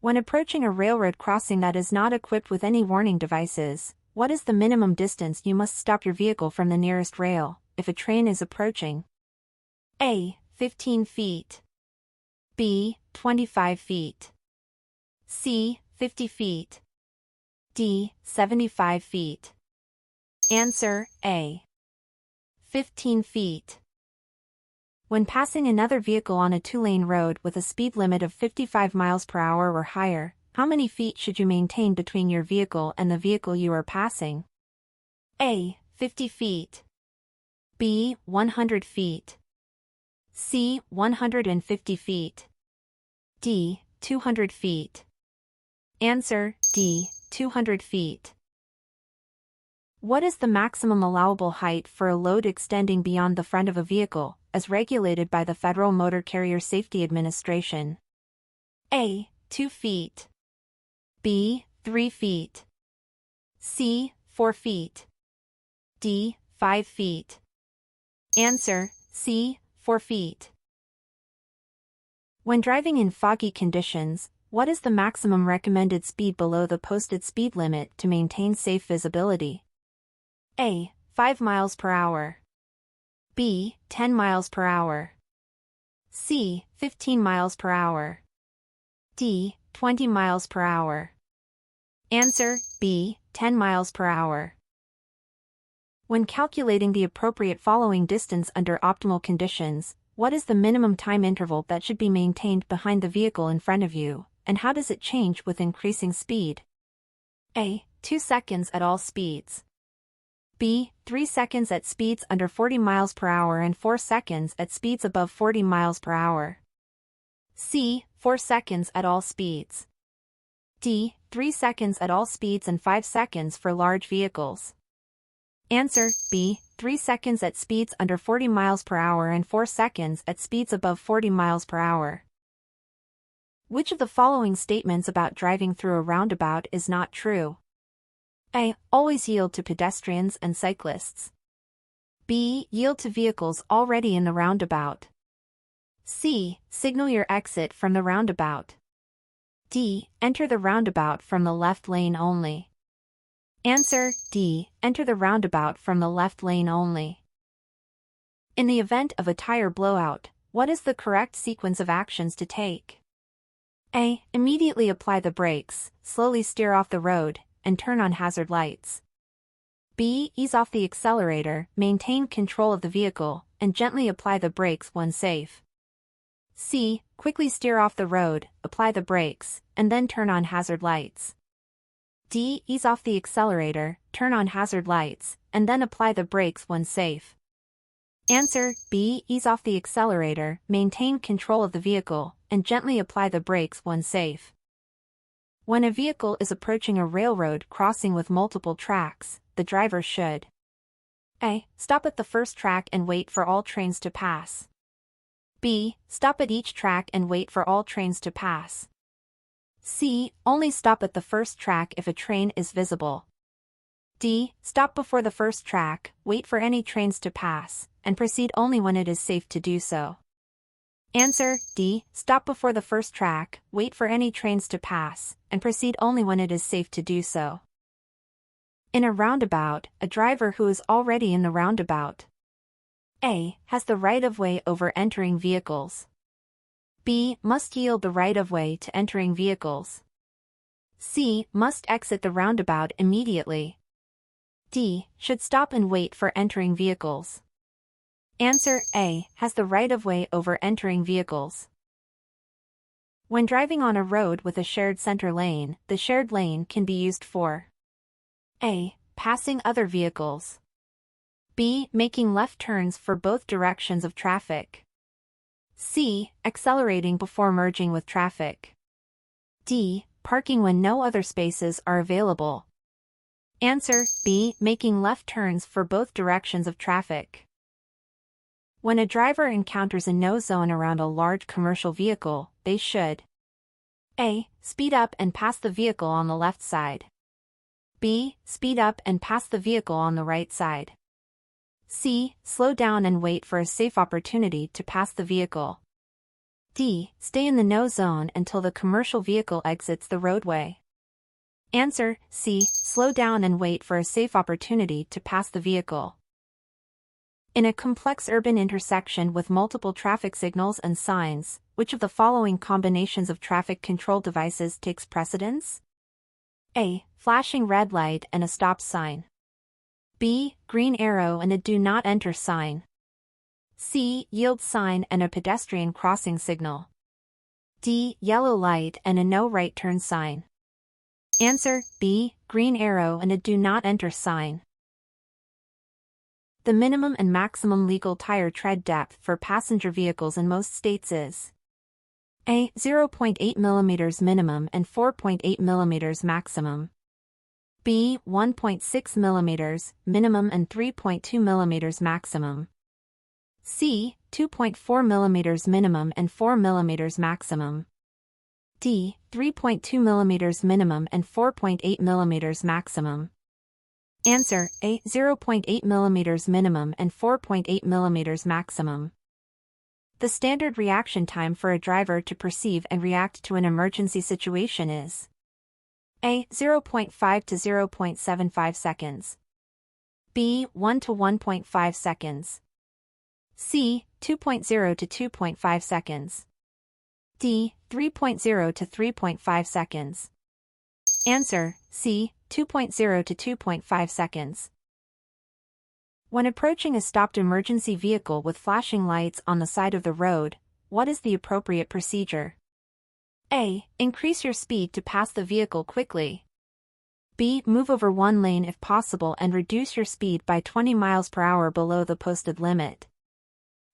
When approaching a railroad crossing that is not equipped with any warning devices, what is the minimum distance you must stop your vehicle from the nearest rail, if a train is approaching? A. 15 feet. B. 25 feet. C. 50 feet. D. 75 feet. Answer A. 15 feet. When passing another vehicle on a two-lane road with a speed limit of 55 miles per hour or higher, how many feet should you maintain between your vehicle and the vehicle you are passing? A. 50 feet. B. 100 feet. C. 150 feet. D. 200 feet. Answer D. 200 feet. What is the maximum allowable height for a load extending beyond the front of a vehicle, as regulated by the Federal Motor Carrier Safety Administration? A. 2 feet. B. 3 feet. C. 4 feet. D. 5 feet. Answer C. 4 feet. When driving in foggy conditions, what is the maximum recommended speed below the posted speed limit to maintain safe visibility? A. 5 miles per hour. B. 10 miles per hour. C. 15 miles per hour. D. 20 miles per hour. Answer B. 10 miles per hour. When calculating the appropriate following distance under optimal conditions, what is the minimum time interval that should be maintained behind the vehicle in front of you, and how does it change with increasing speed? A. 2 seconds at all speeds. B. 3 seconds at speeds under 40 miles per hour and 4 seconds at speeds above 40 miles per hour. C. 4 seconds at all speeds. D. 3 seconds at all speeds and 5 seconds for large vehicles. Answer B. 3 seconds at speeds under 40 miles per hour and 4 seconds at speeds above 40 miles per hour. Which of the following statements about driving through a roundabout is not true? A. Always yield to pedestrians and cyclists. B. Yield to vehicles already in the roundabout. C. Signal your exit from the roundabout. D. Enter the roundabout from the left lane only. Answer D. Enter the roundabout from the left lane only. In the event of a tire blowout, what is the correct sequence of actions to take? A. Immediately apply the brakes, slowly steer off the road, and turn on hazard lights. B. Ease off the accelerator, maintain control of the vehicle, and gently apply the brakes when safe. C. Quickly steer off the road, apply the brakes, and then turn on hazard lights. D. Ease off the accelerator, turn on hazard lights, and then apply the brakes when safe. Answer B. Ease off the accelerator, maintain control of the vehicle, and gently apply the brakes when safe. When a vehicle is approaching a railroad crossing with multiple tracks, the driver should A. Stop at the first track and wait for all trains to pass. B. Stop at each track and wait for all trains to pass. C. Only stop at the first track if a train is visible. D. Stop before the first track, wait for any trains to pass, and proceed only when it is safe to do so. Answer D. Stop before the first track, wait for any trains to pass, and proceed only when it is safe to do so. In a roundabout, a driver who is already in the roundabout A. Has the right-of-way over entering vehicles. B. Must yield the right-of-way to entering vehicles. C. Must exit the roundabout immediately. D. Should stop and wait for entering vehicles. Answer A. Has the right-of-way over entering vehicles. When driving on a road with a shared center lane, the shared lane can be used for A. Passing other vehicles. B. Making left turns for both directions of traffic. C. Accelerating before merging with traffic. D. Parking when no other spaces are available. Answer B. Making left turns for both directions of traffic. When a driver encounters a no zone around a large commercial vehicle, they should A. Speed up and pass the vehicle on the left side. B. Speed up and pass the vehicle on the right side. C. Slow down and wait for a safe opportunity to pass the vehicle. D. Stay in the no zone until the commercial vehicle exits the roadway. Answer C. Slow down and wait for a safe opportunity to pass the vehicle. In a complex urban intersection with multiple traffic signals and signs, which of the following combinations of traffic control devices takes precedence? A. Flashing red light and a stop sign. B. Green arrow and a do not enter sign. C. Yield sign and a pedestrian crossing signal. D. Yellow light and a no right turn sign. Answer B. Green arrow and a do not enter sign. The minimum and maximum legal tire tread depth for passenger vehicles in most states is A. 0.8 mm minimum and 4.8 mm maximum. B. 1.6 mm minimum and 3.2 mm maximum. C. 2.4 mm minimum and 4 mm maximum. D. 3.2 mm minimum and 4.8 mm maximum. Answer A. 0.8 mm minimum and 4.8 mm maximum. The standard reaction time for a driver to perceive and react to an emergency situation is A. 0.5 to 0.75 seconds. B. 1 to 1.5 seconds. C. 2.0 to 2.5 seconds. D. 3.0 to 3.5 seconds. Answer C. 2.0 to 2.5 seconds. When approaching a stopped emergency vehicle with flashing lights on the side of the road, what is the appropriate procedure? A. Increase your speed to pass the vehicle quickly. B. Move over one lane if possible and reduce your speed by 20 miles per hour below the posted limit.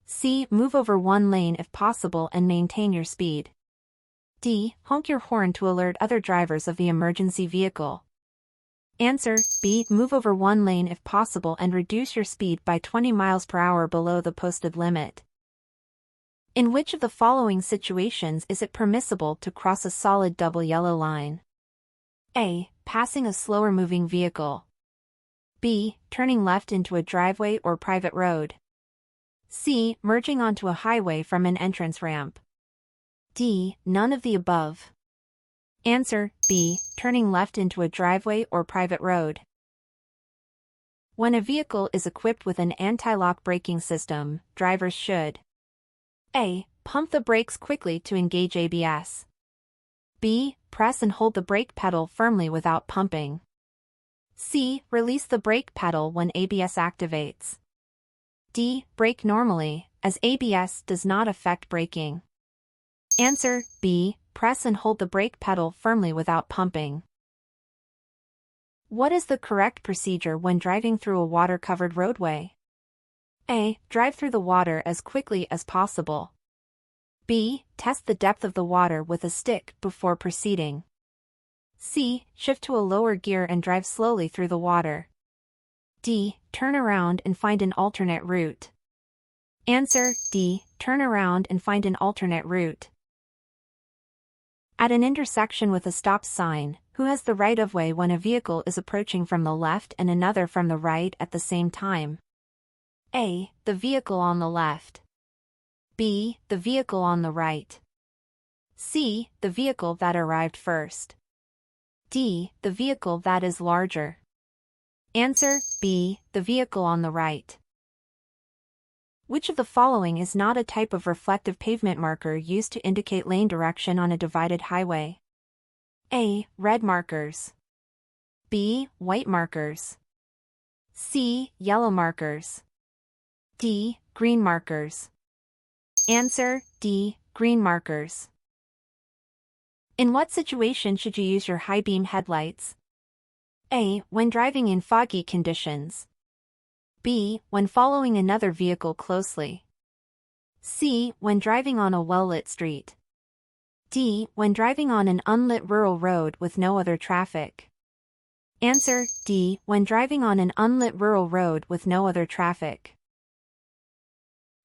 C. Move over one lane if possible and maintain your speed. D. Honk your horn to alert other drivers of the emergency vehicle. Answer B. Move over one lane if possible and reduce your speed by 20 miles per hour below the posted limit. In which of the following situations is it permissible to cross a solid double yellow line? A. Passing a slower moving vehicle. B. Turning left into a driveway or private road. C. Merging onto a highway from an entrance ramp. D. None of the above. Answer B. Turning left into a driveway or private road. When a vehicle is equipped with an anti-lock braking system, drivers should A. Pump the brakes quickly to engage ABS. B. Press and hold the brake pedal firmly without pumping. C. Release the brake pedal when ABS activates. D. Brake normally, as ABS does not affect braking. Answer B. Press and hold the brake pedal firmly without pumping. What is the correct procedure when driving through a water-covered roadway? A. Drive through the water as quickly as possible. B. Test the depth of the water with a stick before proceeding. C. Shift to a lower gear and drive slowly through the water. D. Turn around and find an alternate route. Answer D. Turn around and find an alternate route. At an intersection with a stop sign, who has the right-of-way when a vehicle is approaching from the left and another from the right at the same time? A. The vehicle on the left. B. The vehicle on the right. C. The vehicle that arrived first. D. The vehicle that is larger. Answer B. The vehicle on the right. Which of the following is not a type of reflective pavement marker used to indicate lane direction on a divided highway? A. Red markers. B. White markers. C. Yellow markers. D. Green markers. Answer D. Green markers. In what situation should you use your high beam headlights? A. When driving in foggy conditions. B. When following another vehicle closely. C. When driving on a well-lit street. D. When driving on an unlit rural road with no other traffic. Answer D. When driving on an unlit rural road with no other traffic.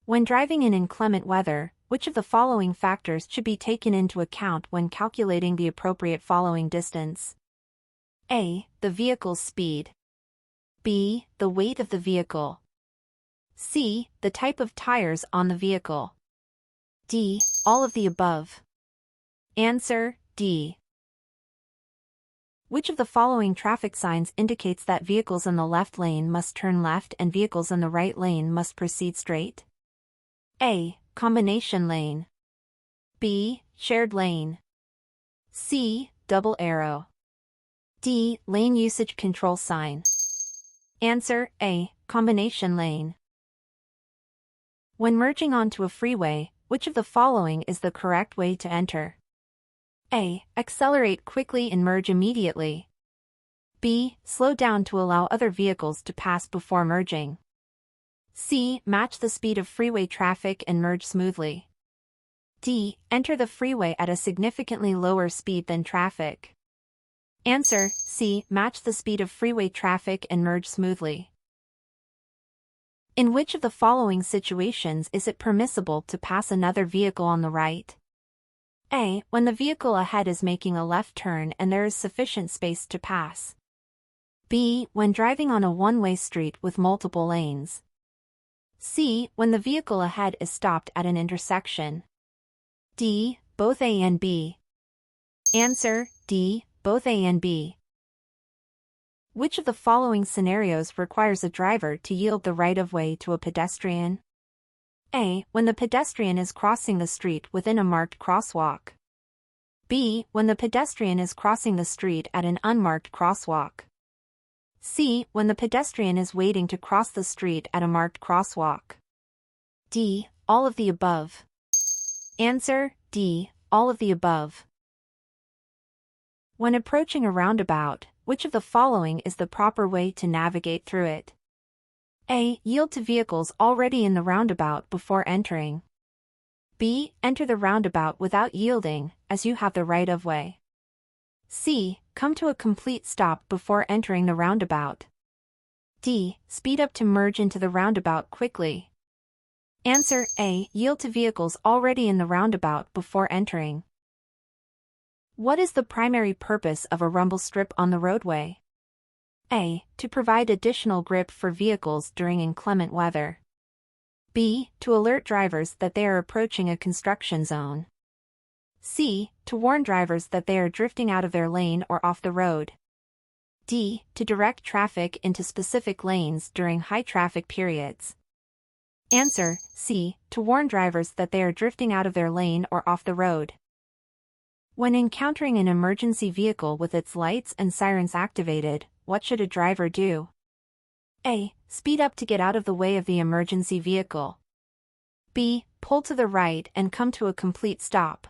When driving in inclement weather, which of the following factors should be taken into account when calculating the appropriate following distance? A. The vehicle's speed. B. The weight of the vehicle. C. The type of tires on the vehicle. D. all of the above. Answer, D. Which of the following traffic signs indicates that vehicles in the left lane must turn left and vehicles in the right lane must proceed straight? A. Combination lane. B. Shared lane. C. Double arrow. D. Lane usage control sign. Answer, A. Combination lane. When merging onto a freeway, which of the following is the correct way to enter? A. Accelerate quickly and merge immediately. B. Slow down to allow other vehicles to pass before merging. C. Match the speed of freeway traffic and merge smoothly. D. Enter the freeway at a significantly lower speed than traffic. Answer, C. Match the speed of freeway traffic and merge smoothly. In which of the following situations is it permissible to pass another vehicle on the right? A. When the vehicle ahead is making a left turn and there is sufficient space to pass. B. When driving on a one-way street with multiple lanes. C. When the vehicle ahead is stopped at an intersection. D. Both A and B. Answer, D. Both A and B. Which of the following scenarios requires a driver to yield the right-of-way to a pedestrian? A. When the pedestrian is crossing the street within a marked crosswalk. B. When the pedestrian is crossing the street at an unmarked crosswalk. C. When the pedestrian is waiting to cross the street at a marked crosswalk. D. All of the above. Answer, D. All of the above. When approaching a roundabout, which of the following is the proper way to navigate through it? A. Yield to vehicles already in the roundabout before entering. B. Enter the roundabout without yielding, as you have the right-of-way. C. Come to a complete stop before entering the roundabout. D. Speed up to merge into the roundabout quickly. Answer, A. Yield to vehicles already in the roundabout before entering. What is the primary purpose of a rumble strip on the roadway? A. To provide additional grip for vehicles during inclement weather. B. To alert drivers that they are approaching a construction zone. C. To warn drivers that they are drifting out of their lane or off the road. D. To direct traffic into specific lanes during high traffic periods. Answer, C. To warn drivers that they are drifting out of their lane or off the road. When encountering an emergency vehicle with its lights and sirens activated, what should a driver do? A. Speed up to get out of the way of the emergency vehicle. B. Pull to the right and come to a complete stop.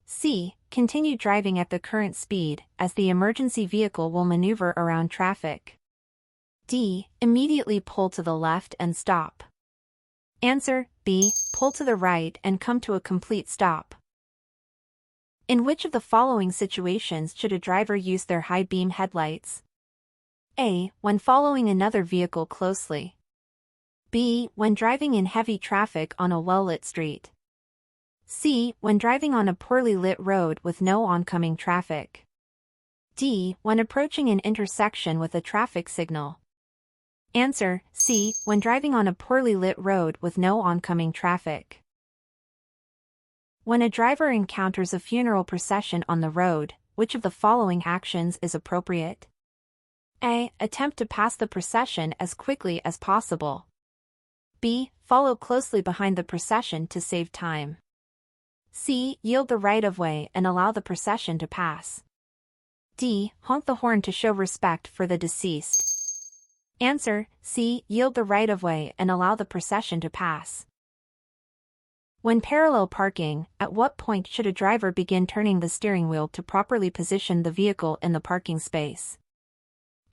C. Continue driving at the current speed, as the emergency vehicle will maneuver around traffic. D. Immediately pull to the left and stop. Answer, B. Pull to the right and come to a complete stop. In which of the following situations should a driver use their high beam headlights? A. When following another vehicle closely. B. When driving in heavy traffic on a well-lit street. C. When driving on a poorly lit road with no oncoming traffic. D. When approaching an intersection with a traffic signal. Answer, C. When driving on a poorly lit road with no oncoming traffic. When a driver encounters a funeral procession on the road, which of the following actions is appropriate? A. Attempt to pass the procession as quickly as possible. B. Follow closely behind the procession to save time. C. Yield the right-of-way and allow the procession to pass. D. Honk the horn to show respect for the deceased. Answer, C. Yield the right-of-way and allow the procession to pass. When parallel parking, at what point should a driver begin turning the steering wheel to properly position the vehicle in the parking space?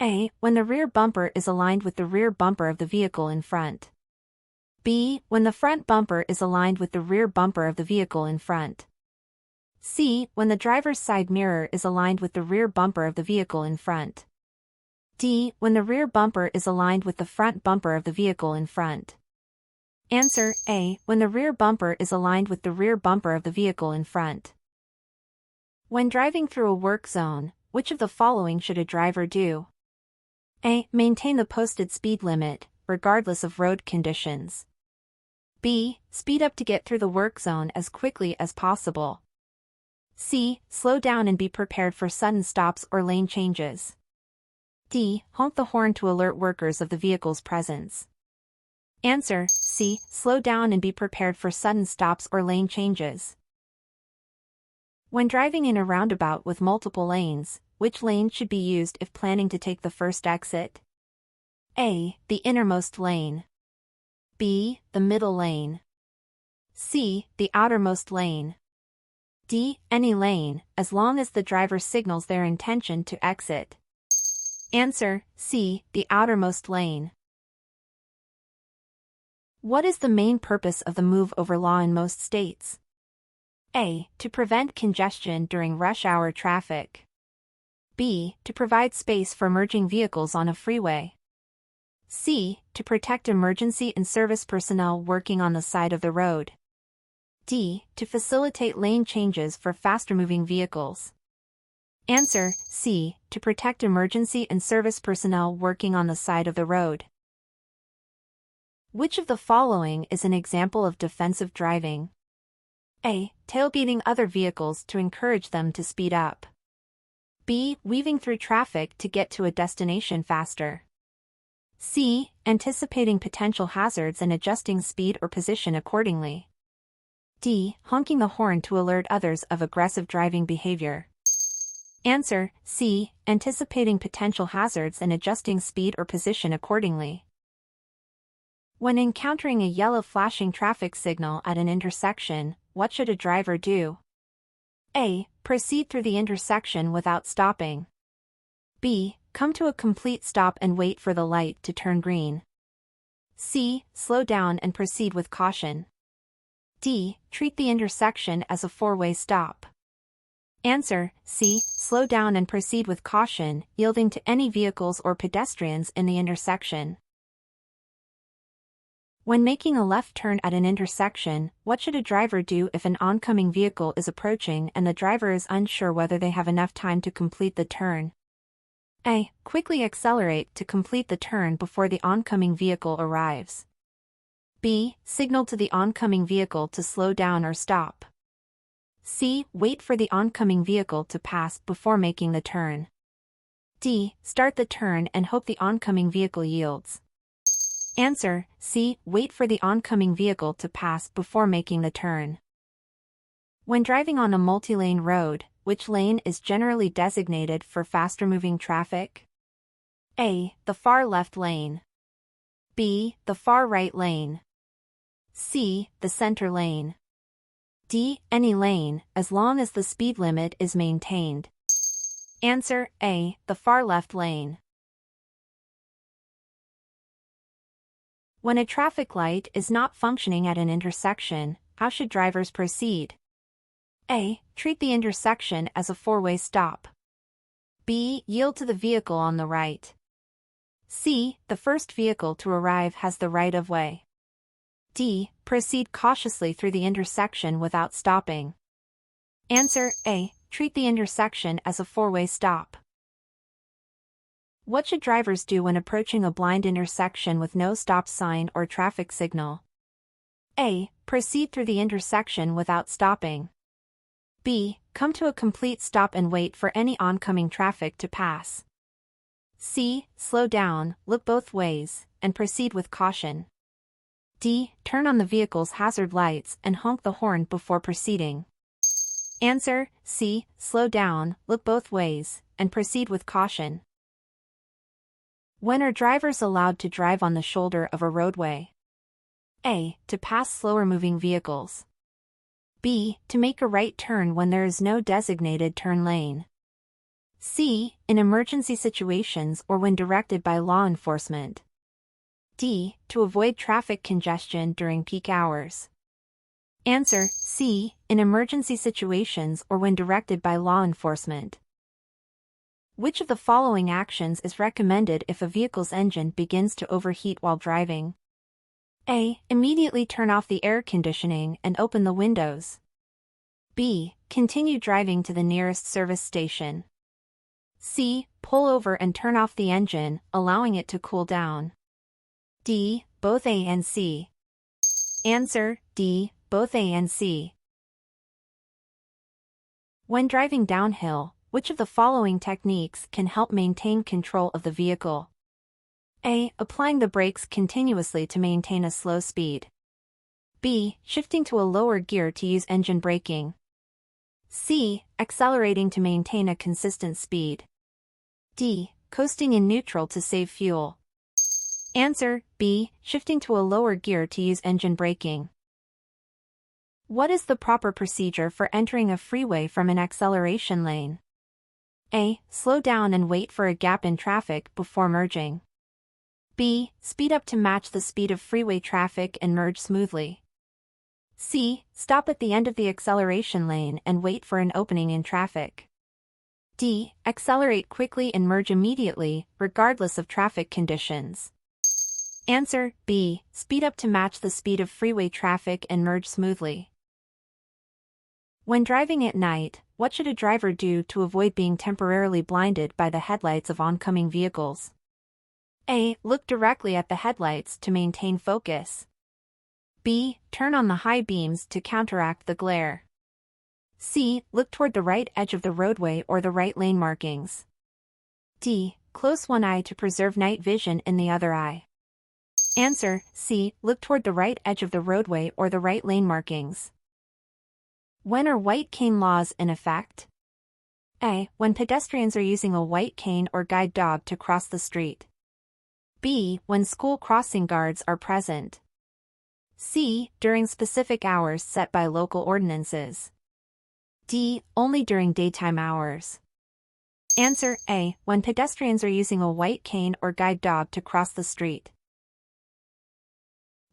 A. When the rear bumper is aligned with the rear bumper of the vehicle in front. B. When the front bumper is aligned with the rear bumper of the vehicle in front. C. When the driver's side mirror is aligned with the rear bumper of the vehicle in front. D. When the rear bumper is aligned with the front bumper of the vehicle in front. Answer, A. When the rear bumper is aligned with the rear bumper of the vehicle in front. When driving through a work zone, which of the following should a driver do? A. Maintain the posted speed limit, regardless of road conditions. B. Speed up to get through the work zone as quickly as possible. C. Slow down and be prepared for sudden stops or lane changes. D. Honk the horn to alert workers of the vehicle's presence. Answer: C. Slow down and be prepared for sudden stops or lane changes. When driving in a roundabout with multiple lanes, which lane should be used if planning to take the first exit? A. The innermost lane. B. The middle lane. C. The outermost lane. D. Any lane, as long as the driver signals their intention to exit. Answer: C. The outermost lane. What is the main purpose of the move over law in most states? A. To prevent congestion during rush hour traffic. B. To provide space for merging vehicles on a freeway. C. To protect emergency and service personnel working on the side of the road. D. To facilitate lane changes for faster-moving vehicles. Answer: C. To protect emergency and service personnel working on the side of the road. Which of the following is an example of defensive driving? A. Tailgating other vehicles to encourage them to speed up. B. Weaving through traffic to get to a destination faster. C. Anticipating potential hazards and adjusting speed or position accordingly. D. Honking the horn to alert others of aggressive driving behavior. Answer: C. Anticipating potential hazards and adjusting speed or position accordingly. When encountering a yellow flashing traffic signal at an intersection, what should a driver do? A. Proceed through the intersection without stopping. B. Come to a complete stop and wait for the light to turn green. C. Slow down and proceed with caution. D. Treat the intersection as a four-way stop. Answer: C. Slow down and proceed with caution, yielding to any vehicles or pedestrians in the intersection. When making a left turn at an intersection, what should a driver do if an oncoming vehicle is approaching and the driver is unsure whether they have enough time to complete the turn? A. Quickly accelerate to complete the turn before the oncoming vehicle arrives. B. Signal to the oncoming vehicle to slow down or stop. C. Wait for the oncoming vehicle to pass before making the turn. D. Start the turn and hope the oncoming vehicle yields. Answer: C. Wait for the oncoming vehicle to pass before making the turn. When driving on a multi-lane road, which lane is generally designated for faster-moving traffic? A. The far left lane. B. The far right lane. C. The center lane. D. Any lane, as long as the speed limit is maintained. Answer: A. The far left lane. When a traffic light is not functioning at an intersection, how should drivers proceed? A. Treat the intersection as a four-way stop. B. Yield to the vehicle on the right. C. The first vehicle to arrive has the right-of-way. D. Proceed cautiously through the intersection without stopping. Answer: A. Treat the intersection as a four-way stop. What should drivers do when approaching a blind intersection with no stop sign or traffic signal? A. Proceed through the intersection without stopping. B. Come to a complete stop and wait for any oncoming traffic to pass. C. Slow down, look both ways, and proceed with caution. D. Turn on the vehicle's hazard lights and honk the horn before proceeding. Answer: C. Slow down, look both ways, and proceed with caution. When are drivers allowed to drive on the shoulder of a roadway? A. To pass slower-moving vehicles. B. To make a right turn when there is no designated turn lane. C. In emergency situations or when directed by law enforcement. D. To avoid traffic congestion during peak hours. Answer: C. In emergency situations or when directed by law enforcement. Which of the following actions is recommended if a vehicle's engine begins to overheat while driving? A. Immediately turn off the air conditioning and open the windows. B. Continue driving to the nearest service station. C. Pull over and turn off the engine, allowing it to cool down. D. Both A and C. Answer, D, both A and C. When driving downhill, which of the following techniques can help maintain control of the vehicle? A. Applying the brakes continuously to maintain a slow speed. B. Shifting to a lower gear to use engine braking. C. Accelerating to maintain a consistent speed. D. Coasting in neutral to save fuel. Answer, B. Shifting to a lower gear to use engine braking. What is the proper procedure for entering a freeway from an acceleration lane? A. Slow down and wait for a gap in traffic before merging. B. Speed up to match the speed of freeway traffic and merge smoothly. C. Stop at the end of the acceleration lane and wait for an opening in traffic. D. Accelerate quickly and merge immediately, regardless of traffic conditions. Answer, B. Speed up to match the speed of freeway traffic and merge smoothly. When driving at night, what should a driver do to avoid being temporarily blinded by the headlights of oncoming vehicles? A. Look directly at the headlights to maintain focus. B. Turn on the high beams to counteract the glare. C. Look toward the right edge of the roadway or the right lane markings. D. Close one eye to preserve night vision in the other eye. Answer, C. Look toward the right edge of the roadway or the right lane markings. When are white cane laws in effect? A. When pedestrians are using a white cane or guide dog to cross the street. B. When school crossing guards are present. C. During specific hours set by local ordinances. D. Only during daytime hours. Answer, A. When pedestrians are using a white cane or guide dog to cross the street.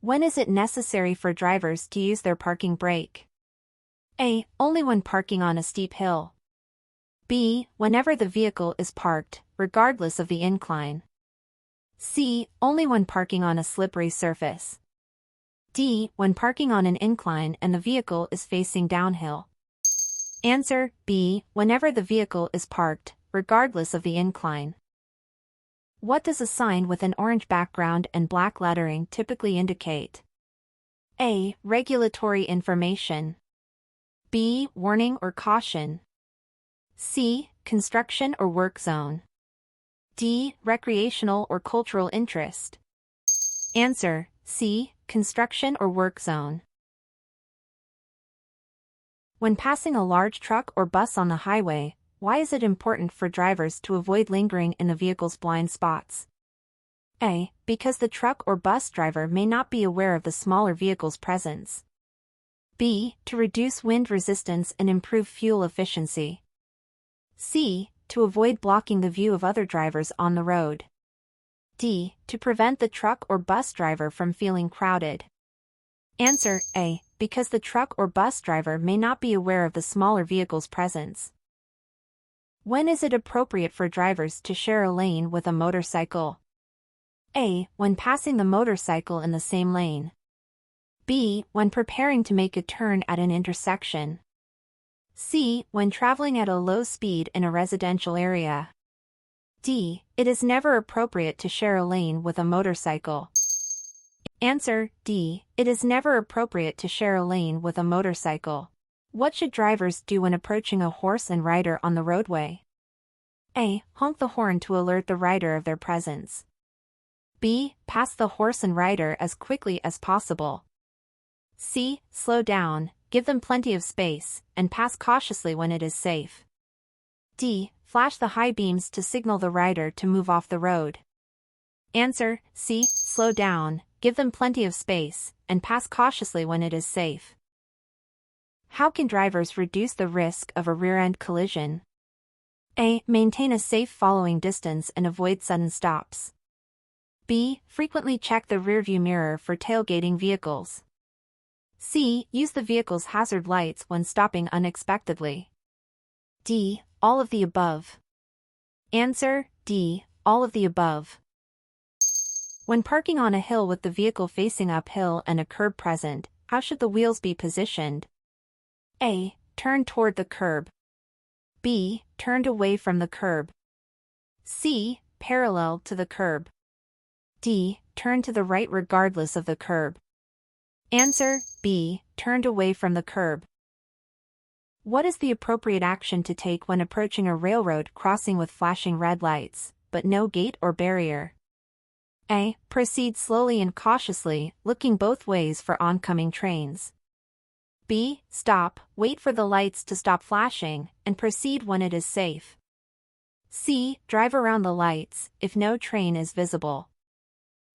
When is it necessary for drivers to use their parking brake? A. Only when parking on a steep hill. B. Whenever the vehicle is parked, regardless of the incline. C. Only when parking on a slippery surface. D. When parking on an incline and the vehicle is facing downhill. Answer, B. Whenever the vehicle is parked, regardless of the incline. What does a sign with an orange background and black lettering typically indicate? A. Regulatory information. B. Warning or caution. C. Construction or work zone. D. Recreational or cultural interest. Answer, C. Construction or work zone. When passing a large truck or bus on the highway, why is it important for drivers to avoid lingering in the vehicle's blind spots? A. Because the truck or bus driver may not be aware of the smaller vehicle's presence. B. To reduce wind resistance and improve fuel efficiency. C. To avoid blocking the view of other drivers on the road. D. To prevent the truck or bus driver from feeling crowded. Answer, A. Because the truck or bus driver may not be aware of the smaller vehicle's presence. When is it appropriate for drivers to share a lane with a motorcycle? A. When passing the motorcycle in the same lane. B. When preparing to make a turn at an intersection. C. When traveling at a low speed in a residential area. D. It is never appropriate to share a lane with a motorcycle. Answer, D. It is never appropriate to share a lane with a motorcycle. What should drivers do when approaching a horse and rider on the roadway? A. Honk the horn to alert the rider of their presence. B. Pass the horse and rider as quickly as possible. C. Slow down, give them plenty of space, and pass cautiously when it is safe. D. Flash the high beams to signal the rider to move off the road. Answer, C. Slow down, give them plenty of space, and pass cautiously when it is safe. How can drivers reduce the risk of a rear-end collision? A. Maintain a safe following distance and avoid sudden stops. B. Frequently check the rearview mirror for tailgating vehicles. C. Use the vehicle's hazard lights when stopping unexpectedly. D. All of the above. Answer, D. All of the above. When parking on a hill with the vehicle facing uphill and a curb present, how should the wheels be positioned? A. Turn toward the curb. B. Turned away from the curb. C. Parallel to the curb. D. Turn to the right regardless of the curb. Answer B. Turned away from the curb. What is the appropriate action to take when approaching a railroad crossing with flashing red lights, but no gate or barrier? A. Proceed slowly and cautiously, looking both ways for oncoming trains. B. Stop, wait for the lights to stop flashing, and proceed when it is safe. C. Drive around the lights, if no train is visible.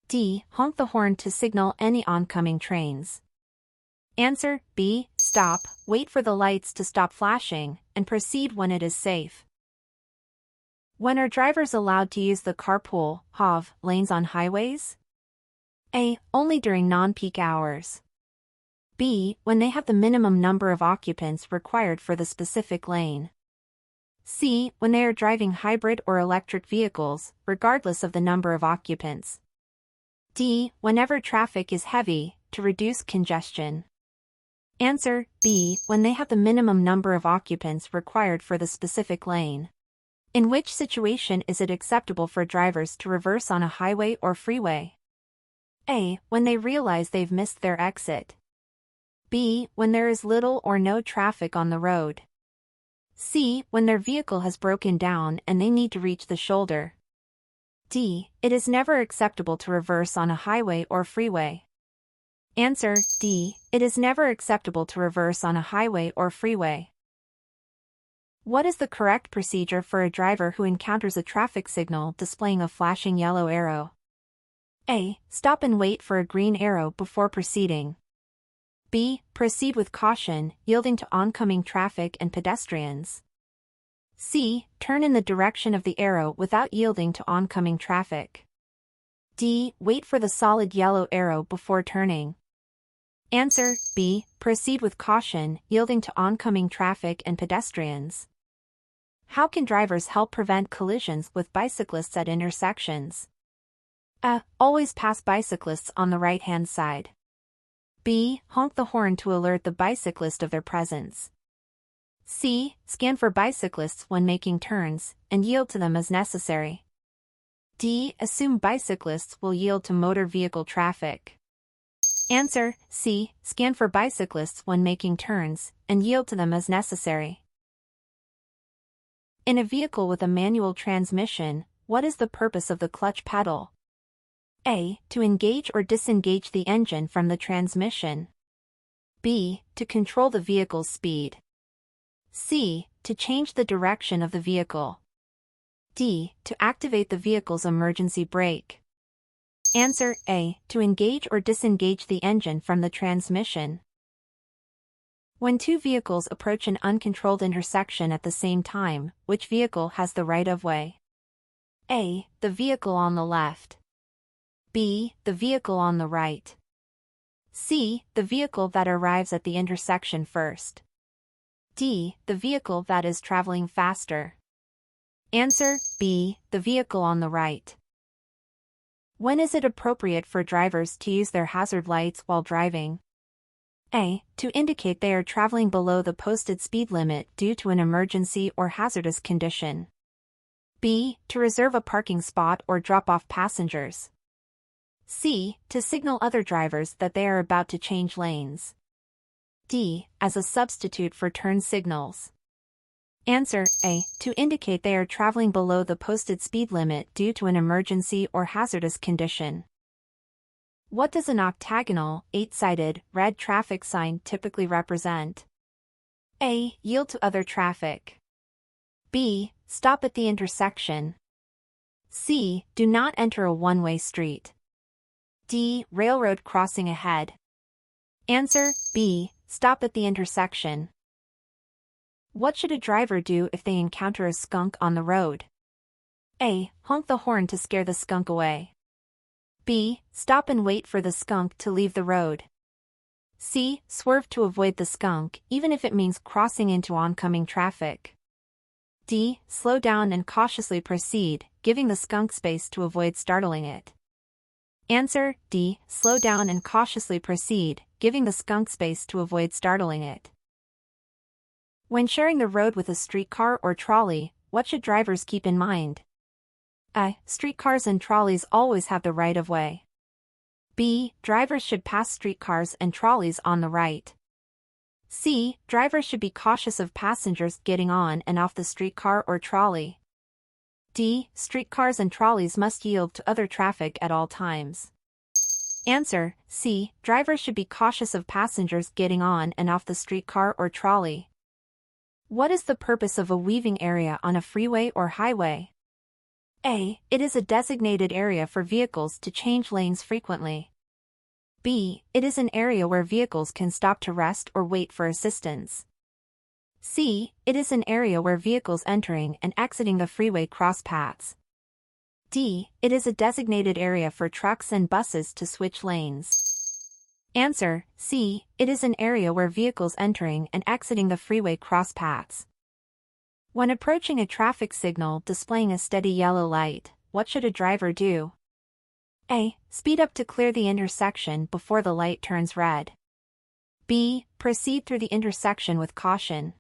D. Honk the horn to signal any oncoming trains. Answer B. Stop, wait for the lights to stop flashing, and proceed when it is safe. When are drivers allowed to use the carpool (HOV) lanes on highways? A. Only during non-peak hours. B. When they have the minimum number of occupants required for the specific lane. C. When they are driving hybrid or electric vehicles, regardless of the number of occupants. D. Whenever traffic is heavy, to reduce congestion. Answer B. When they have the minimum number of occupants required for the specific lane. In which situation is it acceptable for drivers to reverse on a highway or freeway? A. When they realize they've missed their exit. B. When there is little or no traffic on the road. C. When their vehicle has broken down and they need to reach the shoulder. D. It is never acceptable to reverse on a highway or freeway. Answer D. It is never acceptable to reverse on a highway or freeway. What is the correct procedure for a driver who encounters a traffic signal displaying a flashing yellow arrow? A. Stop and wait for a green arrow before proceeding. B. Proceed with caution, yielding to oncoming traffic and pedestrians. C. Turn in the direction of the arrow without yielding to oncoming traffic. D. Wait for the solid yellow arrow before turning. Answer B. Proceed with caution, yielding to oncoming traffic and pedestrians. How can drivers help prevent collisions with bicyclists at intersections? A. Always pass bicyclists on the right-hand side. B. Honk the horn to alert the bicyclist of their presence. C. Scan for bicyclists when making turns, and yield to them as necessary. D. Assume bicyclists will yield to motor vehicle traffic. Answer C. Scan for bicyclists when making turns, and yield to them as necessary. In a vehicle with a manual transmission, what is the purpose of the clutch pedal? A. To engage or disengage the engine from the transmission. B. To control the vehicle's speed. C. To change the direction of the vehicle. D. To activate the vehicle's emergency brake. Answer A. To engage or disengage the engine from the transmission. When two vehicles approach an uncontrolled intersection at the same time, which vehicle has the right-of-way? A. The vehicle on the left. B. The vehicle on the right. C. The vehicle that arrives at the intersection first. D. The vehicle that is traveling faster. Answer B. The vehicle on the right. When is it appropriate for drivers to use their hazard lights while driving? A. To indicate they are traveling below the posted speed limit due to an emergency or hazardous condition. B. To reserve a parking spot or drop off passengers. C. To signal other drivers that they are about to change lanes. D. As a substitute for turn signals. Answer A. To indicate they are traveling below the posted speed limit due to an emergency or hazardous condition. What does an octagonal, 8-sided, red traffic sign typically represent? A. Yield to other traffic. B. Stop at the intersection. C. Do not enter a one-way street. D. Railroad crossing ahead. Answer B. Stop at the intersection. What should a driver do if they encounter a skunk on the road? A. Honk the horn to scare the skunk away. B. Stop and wait for the skunk to leave the road. C. Swerve to avoid the skunk, even if it means crossing into oncoming traffic. D. Slow down and cautiously proceed, giving the skunk space to avoid startling it. Answer D. Slow down and cautiously proceed, giving the skunk space to avoid startling it. When sharing the road with a streetcar or trolley, what should drivers keep in mind? A. Streetcars and trolleys always have the right-of-way. B. Drivers should pass streetcars and trolleys on the right. C. Drivers should be cautious of passengers getting on and off the streetcar or trolley. D. Streetcars and trolleys must yield to other traffic at all times. Answer: C. Drivers should be cautious of passengers getting on and off the streetcar or trolley. What is the purpose of a weaving area on a freeway or highway? A. It is a designated area for vehicles to change lanes frequently. B. It is an area where vehicles can stop to rest or wait for assistance. C. It is an area where vehicles entering and exiting the freeway cross paths. D. It is a designated area for trucks and buses to switch lanes. Answer: C. It is an area where vehicles entering and exiting the freeway cross paths. When approaching a traffic signal displaying a steady yellow light, what should a driver do? A. Speed up to clear the intersection before the light turns red. B. Proceed through the intersection with caution.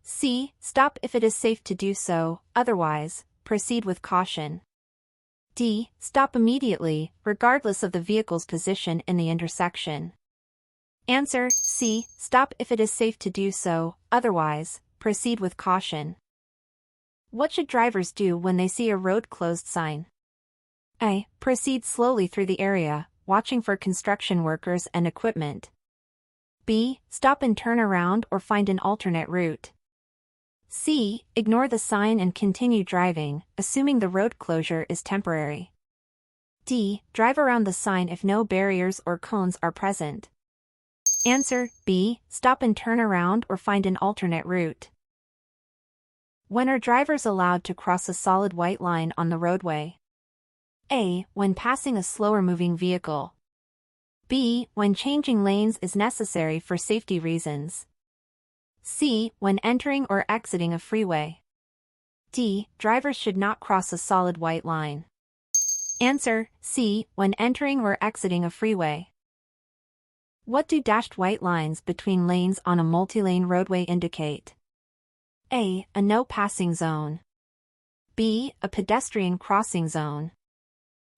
C. Stop if it is safe to do so, otherwise, proceed with caution. D. Stop immediately, regardless of the vehicle's position in the intersection. Answer: C. Stop if it is safe to do so, otherwise, proceed with caution. What should drivers do when they see a road closed sign? A. Proceed slowly through the area, watching for construction workers and equipment. B. Stop and turn around or find an alternate route. C. Ignore the sign and continue driving, assuming the road closure is temporary. D. Drive around the sign if no barriers or cones are present. Answer: B. Stop and turn around or find an alternate route. When are drivers allowed to cross a solid white line on the roadway? A. When passing a slower-moving vehicle. B. When changing lanes is necessary for safety reasons. C. When entering or exiting a freeway. D. Drivers should not cross a solid white line. Answer: C. When entering or exiting a freeway. What do dashed white lines between lanes on a multi-lane roadway indicate? A. A no-passing zone. B. A pedestrian crossing zone.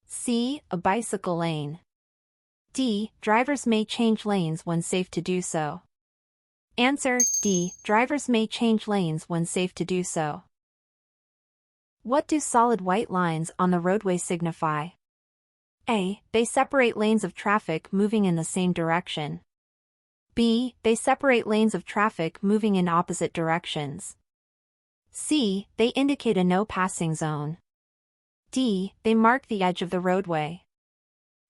C. A bicycle lane. D. Drivers may change lanes when safe to do so. Answer: D. Drivers may change lanes when safe to do so. What do solid white lines on the roadway signify? A. They separate lanes of traffic moving in the same direction. B. They separate lanes of traffic moving in opposite directions. C. They indicate a no-passing zone. D. They mark the edge of the roadway.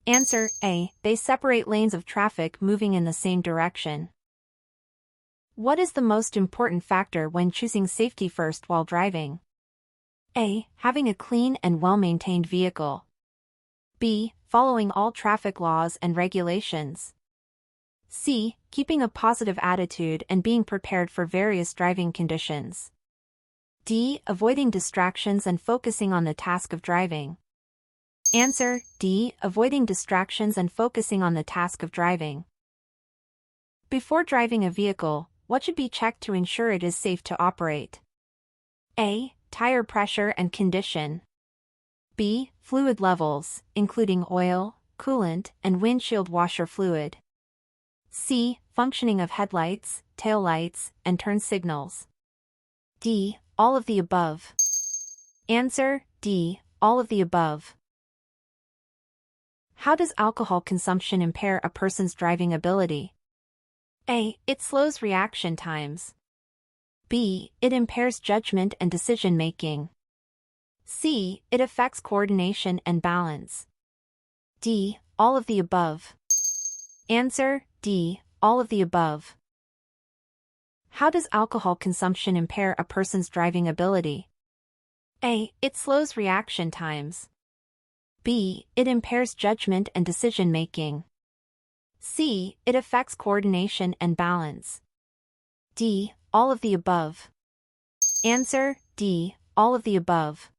Answer: A. They separate lanes of traffic moving in the same direction. What is the most important factor when choosing safety first while driving? A. Having a clean and well-maintained vehicle. B. Following all traffic laws and regulations. C. Keeping a positive attitude and being prepared for various driving conditions. D. Avoiding distractions and focusing on the task of driving. Answer: D. Avoiding distractions and focusing on the task of driving. Before driving a vehicle, what should be checked to ensure it is safe to operate? A. Tire pressure and condition. B. Fluid levels, including oil, coolant, and windshield washer fluid. C. Functioning of headlights, taillights, and turn signals. D. All of the above. Answer: D. All of the above. How does alcohol consumption impair a person's driving ability? A. It slows reaction times. B. It impairs judgment and decision-making. C. It affects coordination and balance. D. All of the above. Answer: D. All of the above. How does alcohol consumption impair a person's driving ability? A. It slows reaction times. B. It impairs judgment and decision-making. C. It affects coordination and balance. D. All of the above. Answer: D. All of the above.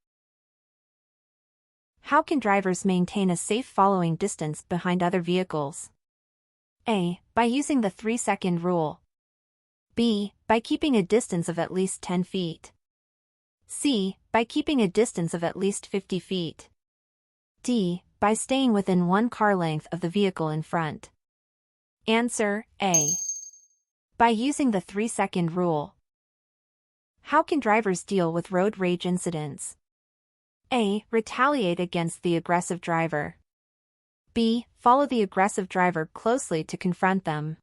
How can drivers maintain a safe following distance behind other vehicles? A. By using the 3-second rule. B. By keeping a distance of at least 10 feet. C. By keeping a distance of at least 50 feet. D. By staying within one car length of the vehicle in front. Answer A. By using the 3-second rule. How can drivers deal with road rage incidents? A. Retaliate against the aggressive driver. B. Follow the aggressive driver closely to confront them.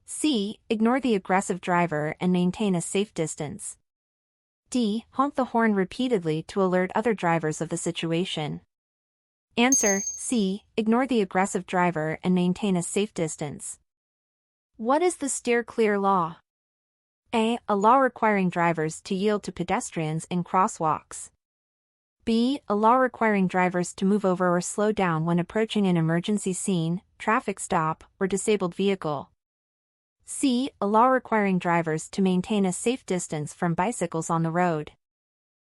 C. Ignore the aggressive driver and maintain a safe distance. D. Honk the horn repeatedly to alert other drivers of the situation. Answer C. Ignore the aggressive driver and maintain a safe distance. What is the steer clear law? A. A law requiring drivers to yield to pedestrians in crosswalks. B. A law requiring drivers to move over or slow down when approaching an emergency scene, traffic stop, or disabled vehicle. C. A law requiring drivers to maintain a safe distance from bicycles on the road.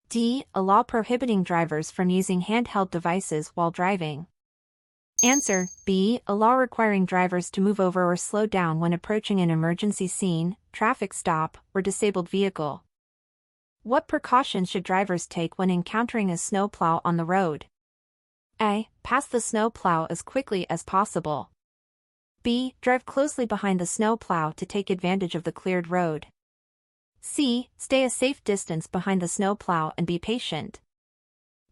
D. A law prohibiting drivers from using handheld devices while driving. Answer B. A law requiring drivers to move over or slow down when approaching an emergency scene, traffic stop, or disabled vehicle. What precautions should drivers take when encountering a snowplow on the road? A. Pass the snowplow as quickly as possible. B. Drive closely behind the snowplow to take advantage of the cleared road. C. Stay a safe distance behind the snowplow and be patient.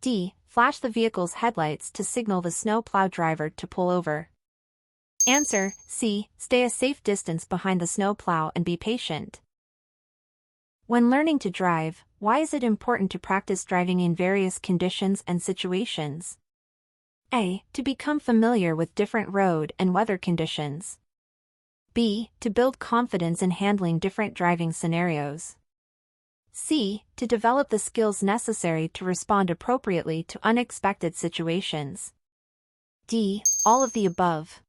D. Flash the vehicle's headlights to signal the snowplow driver to pull over. Answer C. Stay a safe distance behind the snowplow and be patient. When learning to drive, why is it important to practice driving in various conditions and situations? A. To become familiar with different road and weather conditions. B. To build confidence in handling different driving scenarios. C. To develop the skills necessary to respond appropriately to unexpected situations. D. All of the above.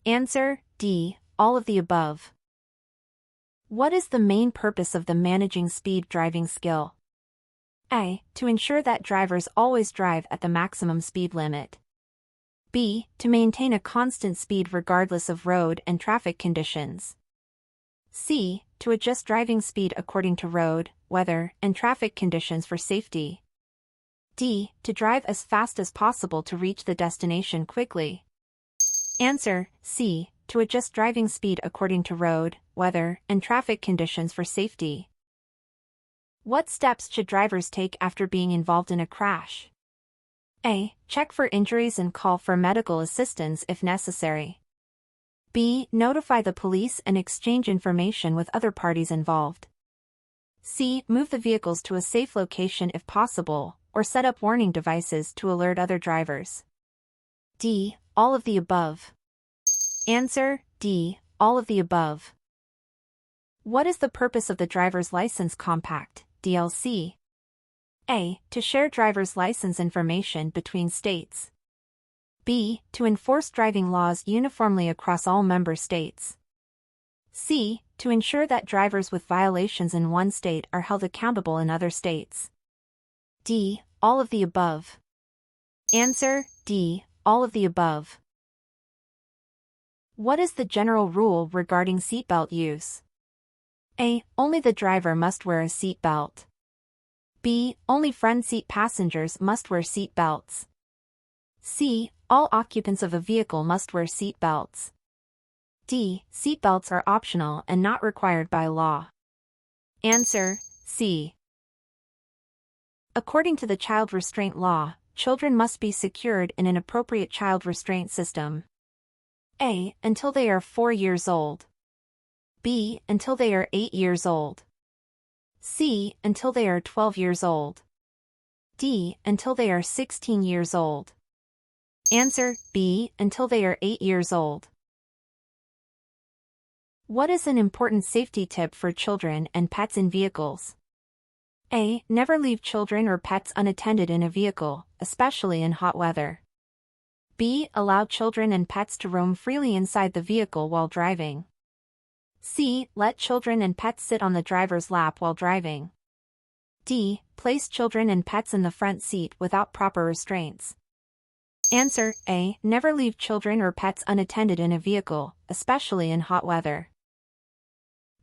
Answer D. All of the above. What is the main purpose of the managing speed driving skill? A. To ensure that drivers always drive at the maximum speed limit. B. To maintain a constant speed regardless of road and traffic conditions. C. To adjust driving speed according to road, weather, and traffic conditions for safety. D. To drive as fast as possible to reach the destination quickly. Answer C. To adjust driving speed according to road, weather, and traffic conditions for safety. What steps should drivers take after being involved in a crash? A. Check for injuries and call for medical assistance if necessary. B. Notify the police and exchange information with other parties involved. C. Move the vehicles to a safe location if possible, or set up warning devices to alert other drivers. D. All of the above. Answer D. All of the above. What is the purpose of the Driver's License Compact, DLC? A. To share driver's license information between states. B. To enforce driving laws uniformly across all member states. C. To ensure that drivers with violations in one state are held accountable in other states. D. All of the above. Answer D. All of the above. What is the general rule regarding seatbelt use? A. Only the driver must wear a seatbelt. B. Only front seat passengers must wear seat belts. C. All occupants of a vehicle must wear seat belts. D. Seat belts are optional and not required by law. Answer C. According to the child restraint law, children must be secured in an appropriate child restraint system. A. Until they are 4 years old. B. Until they are 8 years old. C. Until they are 12 years old. D. Until they are 16 years old. Answer B. Until they are 8 years old. What is an important safety tip for children and pets in vehicles? A. Never leave children or pets unattended in a vehicle, especially in hot weather. B. Allow children and pets to roam freely inside the vehicle while driving. C. Let children and pets sit on the driver's lap while driving. D. Place children and pets in the front seat without proper restraints. Answer A. Never leave children or pets unattended in a vehicle, especially in hot weather.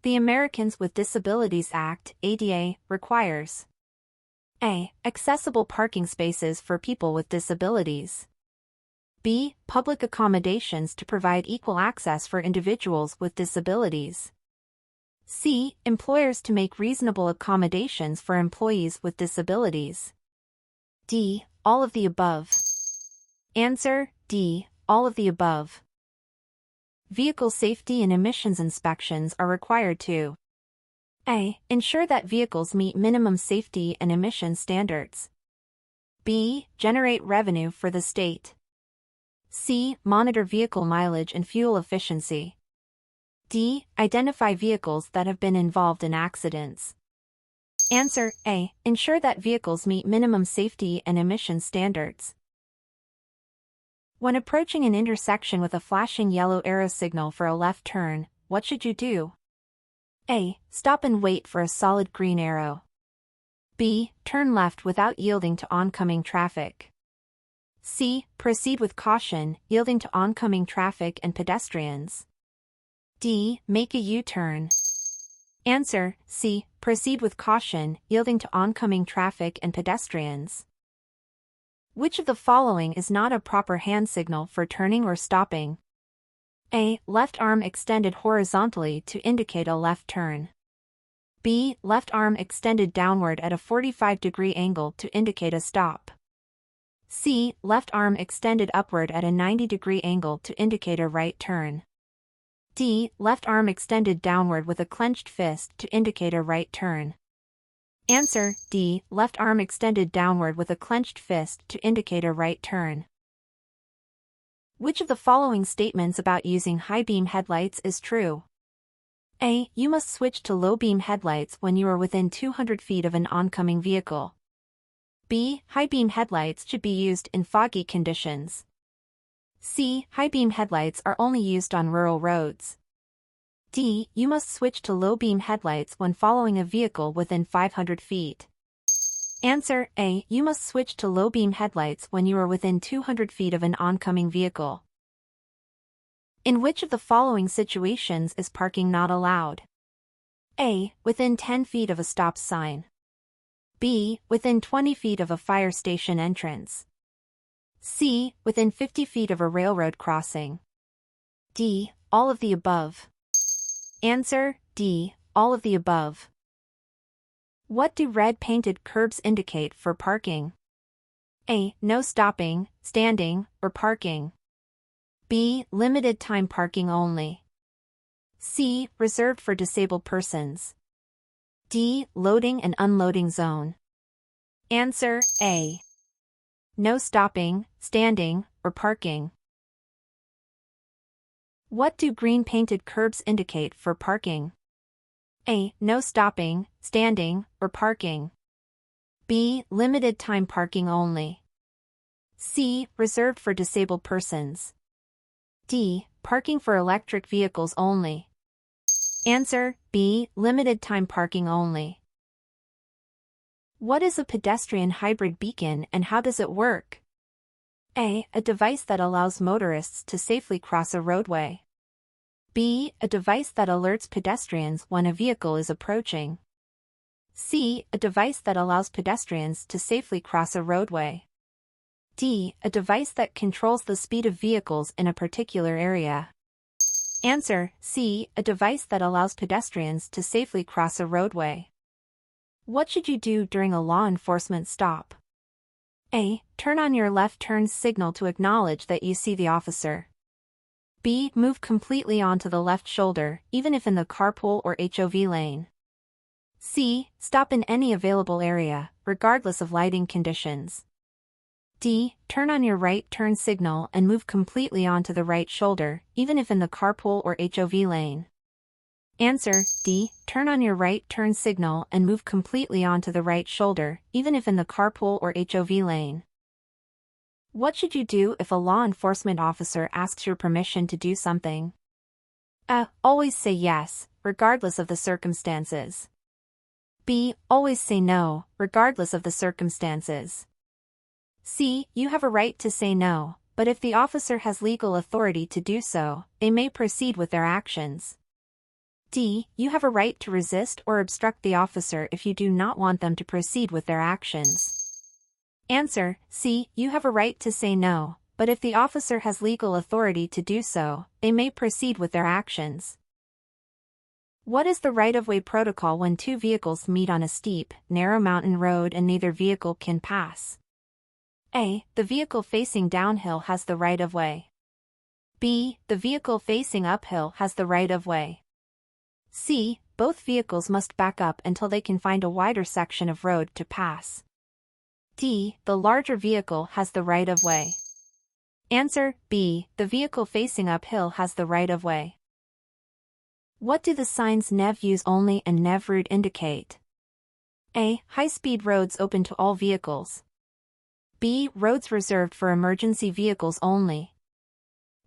The Americans with Disabilities Act, ADA, requires A. Accessible parking spaces for people with disabilities. B. Public accommodations to provide equal access for individuals with disabilities. C. Employers to make reasonable accommodations for employees with disabilities. D. All of the above. Answer: D. All of the above. Vehicle safety and emissions inspections are required to A. Ensure that vehicles meet minimum safety and emission standards. B. Generate revenue for the state. C. Monitor vehicle mileage and fuel efficiency. D. Identify vehicles that have been involved in accidents. Answer: A. Ensure that vehicles meet minimum safety and emission standards. When approaching an intersection with a flashing yellow arrow signal for a left turn, what should you do? A. Stop and wait for a solid green arrow. B. Turn left without yielding to oncoming traffic. C. Proceed with caution, yielding to oncoming traffic and pedestrians. D. Make a U-turn. Answer: C. Proceed with caution, yielding to oncoming traffic and pedestrians. Which of the following is not a proper hand signal for turning or stopping? A. Left arm extended horizontally to indicate a left turn. B. Left arm extended downward at a 45-degree angle to indicate a stop. C. Left arm extended upward at a 90-degree angle to indicate a right turn. D. Left arm extended downward with a clenched fist to indicate a right turn. Answer: D. Left arm extended downward with a clenched fist to indicate a right turn. Which of the following statements about using high beam headlights is true? A. You must switch to low beam headlights when you are within 200 feet of an oncoming vehicle. B. High beam headlights should be used in foggy conditions. C. High beam headlights are only used on rural roads. D. You must switch to low beam headlights when following a vehicle within 500 feet. Answer: A. You must switch to low beam headlights when you are within 200 feet of an oncoming vehicle. In which of the following situations is parking not allowed? A. Within 10 feet of a stop sign. B. Within 20 feet of a fire station entrance. C. Within 50 feet of a railroad crossing. D. All of the above. Answer: D. All of the above. What do red painted curbs indicate for parking? A. No stopping, standing, or parking. B. Limited time parking only. C. Reserved for disabled persons. D. Loading and unloading zone. Answer: A. No stopping, standing, or parking. What do green painted curbs indicate for parking? A. No stopping, standing, or parking. B. Limited time parking only. C. Reserved for disabled persons. D. Parking for electric vehicles only. Answer: B. Limited time parking only. What is a pedestrian hybrid beacon and how does it work? A. A device that allows motorists to safely cross a roadway. B. A device that alerts pedestrians when a vehicle is approaching. C. A device that allows pedestrians to safely cross a roadway. D. A device that controls the speed of vehicles in a particular area. Answer: C. A device that allows pedestrians to safely cross a roadway. What should you do during a law enforcement stop? A. Turn on your left turn signal to acknowledge that you see the officer. B. Move completely onto the left shoulder, even if in the carpool or HOV lane. C. Stop in any available area, regardless of lighting conditions. D. Turn on your right turn signal and move completely onto the right shoulder, even if in the carpool or HOV lane. Answer: D. Turn on your right turn signal and move completely onto the right shoulder, even if in the carpool or HOV lane. What should you do if a law enforcement officer asks your permission to do something? A. Always say yes, regardless of the circumstances. B. Always say no, regardless of the circumstances. C. You have a right to say no, but if the officer has legal authority to do so, they may proceed with their actions. D. You have a right to resist or obstruct the officer if you do not want them to proceed with their actions. Answer: C. You have a right to say no, but if the officer has legal authority to do so, they may proceed with their actions. What is the right-of-way protocol when two vehicles meet on a steep, narrow mountain road and neither vehicle can pass? A. The vehicle facing downhill has the right-of-way. B. The vehicle facing uphill has the right-of-way. C. Both vehicles must back up until they can find a wider section of road to pass. D. The larger vehicle has the right-of-way. Answer B. The vehicle facing uphill has the right-of-way. What do the signs NEV use only and NEV route indicate? A. High-speed roads open to all vehicles. B. Roads reserved for emergency vehicles only.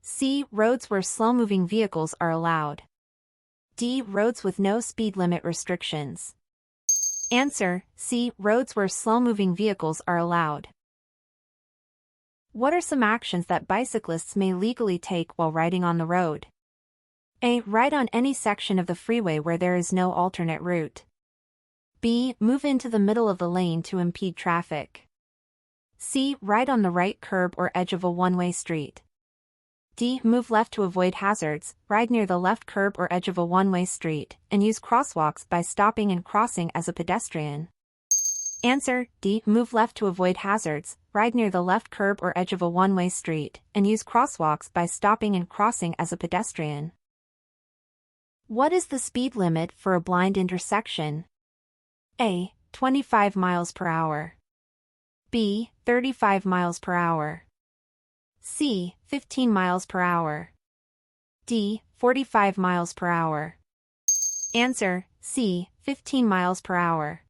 C. Roads where slow-moving vehicles are allowed. D. Roads with no speed limit restrictions. Answer C. Roads where slow-moving vehicles are allowed. What are some actions that bicyclists may legally take while riding on the road? A. Ride on any section of the freeway where there is no alternate route. B. Move into the middle of the lane to impede traffic. C. Ride on the right curb or edge of a one-way street. D. Move left to avoid hazards, ride near the left curb or edge of a one-way street, and use crosswalks by stopping and crossing as a pedestrian. Answer D. Move left to avoid hazards, ride near the left curb or edge of a one-way street, and use crosswalks by stopping and crossing as a pedestrian. What is the speed limit for a blind intersection? A. 25 miles per hour. B. 35 miles per hour. C. 15 miles per hour. D. 45 miles per hour. Answer C. 15 miles per hour.